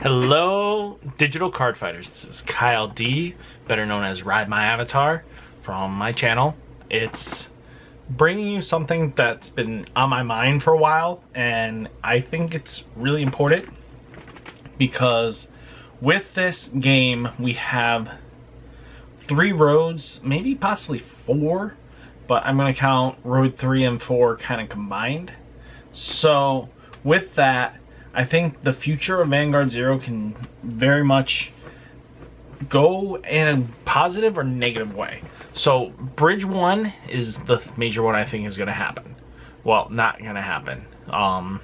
Hello, digital card fighters. This is Kyle D, better known as Ride My Avatar, from my channel. It's bringing you something that's been on my mind for a while, and I think it's really important because with this game we have 3 roads, maybe possibly 4, but I'm going to count road 3 and 4 kind of combined. So with that, I think the future of Vanguard Zero can very much go in a positive or negative way. So Bridge 1 is the major one I think is going to happen. Well, not going to happen.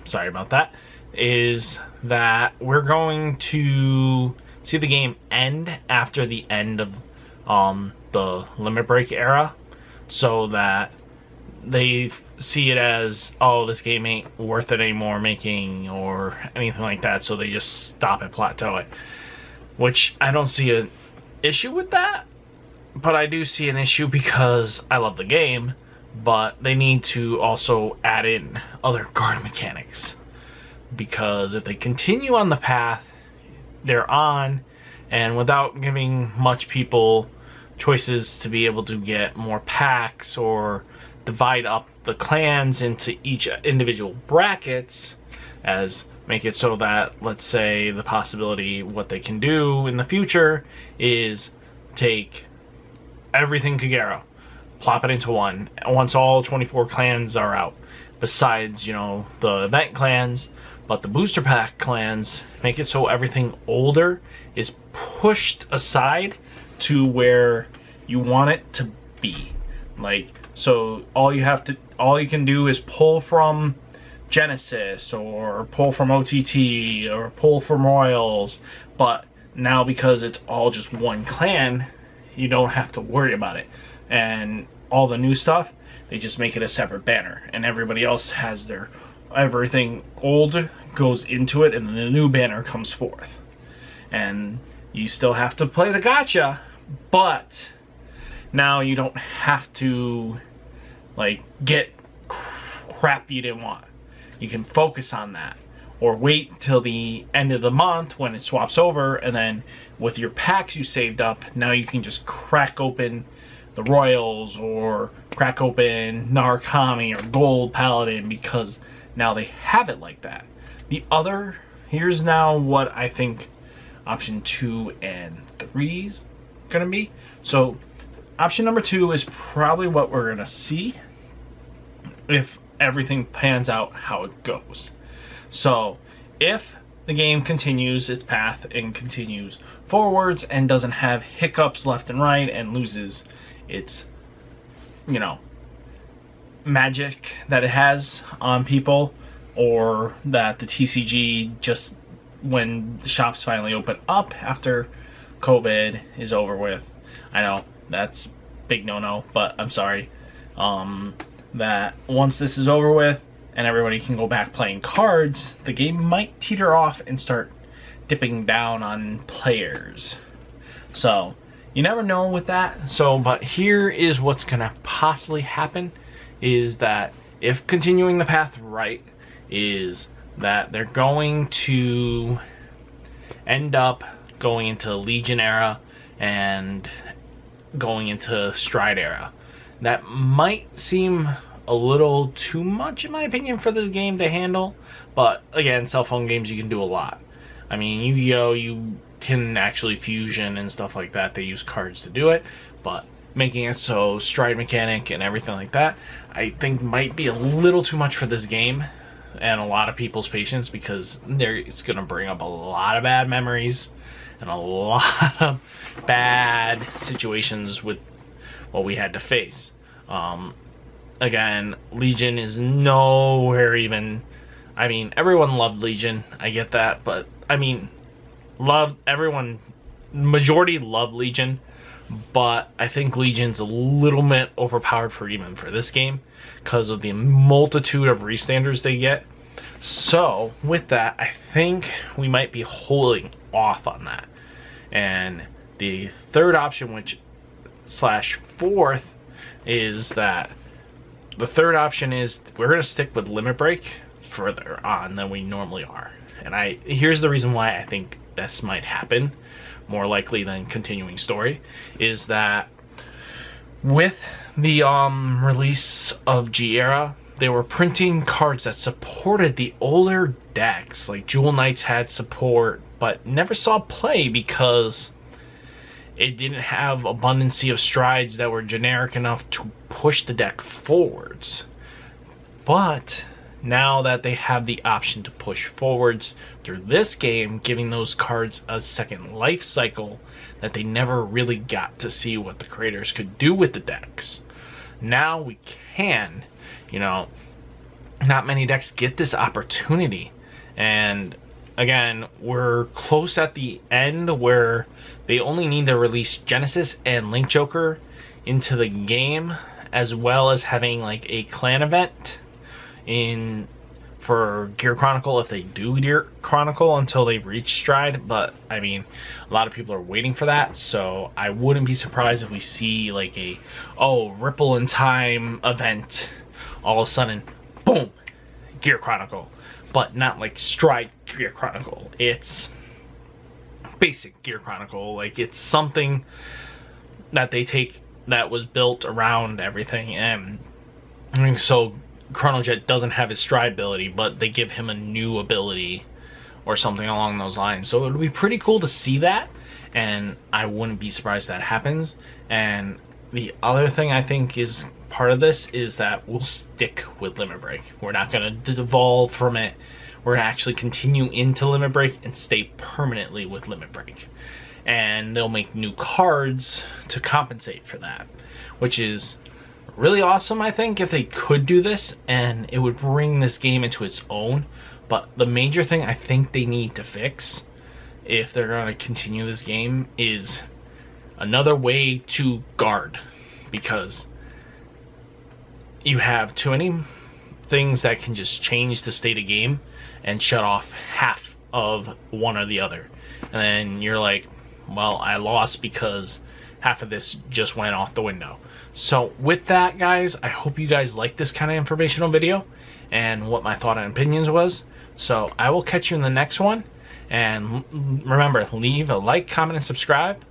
Sorry about that. Is that we're going to see the game end after the end of the limit break era, so that they see it as, oh, this game ain't worth it anymore making or anything like that, so they just stop it, plateau it. Which I don't see an issue with that, but I do see an issue because I love the game, but they need to also add in other guard mechanics, because if they continue on the path they're on, and without giving much people choices to be able to get more packs or divide up the clans into each individual brackets, as make it so that, let's say, the possibility what they can do in the future is take everything Kagero, plop it into one once all 24 clans are out, besides, you know, the event clans, but the booster pack clans make it so everything older is pushed aside to where you want it to be. Like, so all you can do is pull from Genesis or pull from OTT or pull from Royals, but now because it's all just one clan, you don't have to worry about it. And all the new stuff, they just make it a separate banner, and everybody else has their everything old goes into it, and then the new banner comes forth. And you still have to play the gacha, but now you don't have to, like, get crap you didn't want. You can focus on that, or wait till the end of the month when it swaps over, and then with your packs you saved up, now you can just crack open the Royals or crack open Narukami or Gold Paladin, because now they have it like that. Here's now what I think option 2 and 3 is gonna be. So option number 2 is probably what we're gonna see if everything pans out how it goes. So if the game continues its path and continues forwards and doesn't have hiccups left and right and loses its, you know, magic that it has on people, or that the TCG, just when the shops finally open up after COVID is over with, I know that's big no-no, but I'm sorry, that once this is over with and everybody can go back playing cards, the game might teeter off and start dipping down on players. So you never know with that. So, but here is what's gonna possibly happen, is that if continuing the path right, is that they're going to end up going into Legion era and going into Stride era. That might seem a little too much in my opinion for this game to handle, but again, cell phone games, you can do a lot. I mean, Yu-Gi-Oh, you can actually fusion and stuff like that. They use cards to do it, but making it so stride mechanic and everything like that, I think might be a little too much for this game and a lot of people's patience, because it's going to bring up a lot of bad memories and a lot of bad situations with what we had to face. Again, Legion is nowhere even, I mean, everyone loved Legion, I get that, but I mean, majority love Legion, but I think Legion's a little bit overpowered for even for this game because of the multitude of restanders they get. So with that, I think we might be holding off on that. And the third option, which slash fourth, is that the third option is we're going to stick with Limit Break further on than we normally are. And here's the reason why I think this might happen, more likely than continuing story, is that with the release of G-Era, they were printing cards that supported the older decks. Like Jewel Knights had support, but never saw play because it didn't have abundancy of strides that were generic enough to push the deck forwards. But now that they have the option to push forwards through this game, giving those cards a second life cycle that they never really got to see what the creators could do with the decks. Now we can, you know, not many decks get this opportunity. And again, we're close at the end where they only need to release Genesis and Link Joker into the game, as well as having like a clan event for Gear Chronicle if they do Gear Chronicle until they reach Stride. But I mean, a lot of people are waiting for that, so I wouldn't be surprised if we see like a Ripple in Time event, all of a sudden, boom, Gear Chronicle. But not like Stride Gear Chronicle. It's basic Gear Chronicle. Like, it's something that they take that was built around everything. And I mean, so Chronojet doesn't have his Stride ability, but they give him a new ability or something along those lines. So it would be pretty cool to see that, and I wouldn't be surprised if that happens. And the other thing I think is part of this is that we'll stick with Limit Break. We're not going to devolve from it. We're going to actually continue into Limit Break and stay permanently with Limit Break. And they'll make new cards to compensate for that, which is really awesome, I think, if they could do this, and it would bring this game into its own. But the major thing I think they need to fix, if they're going to continue this game, is another way to guard, because you have too many things that can just change the state of game and shut off half of one or the other. And then you're like, well, I lost because half of this just went off the window. So with that, guys, I hope you guys like this kind of informational video and what my thought and opinions was. So I will catch you in the next one. And remember, leave a like, comment, and subscribe.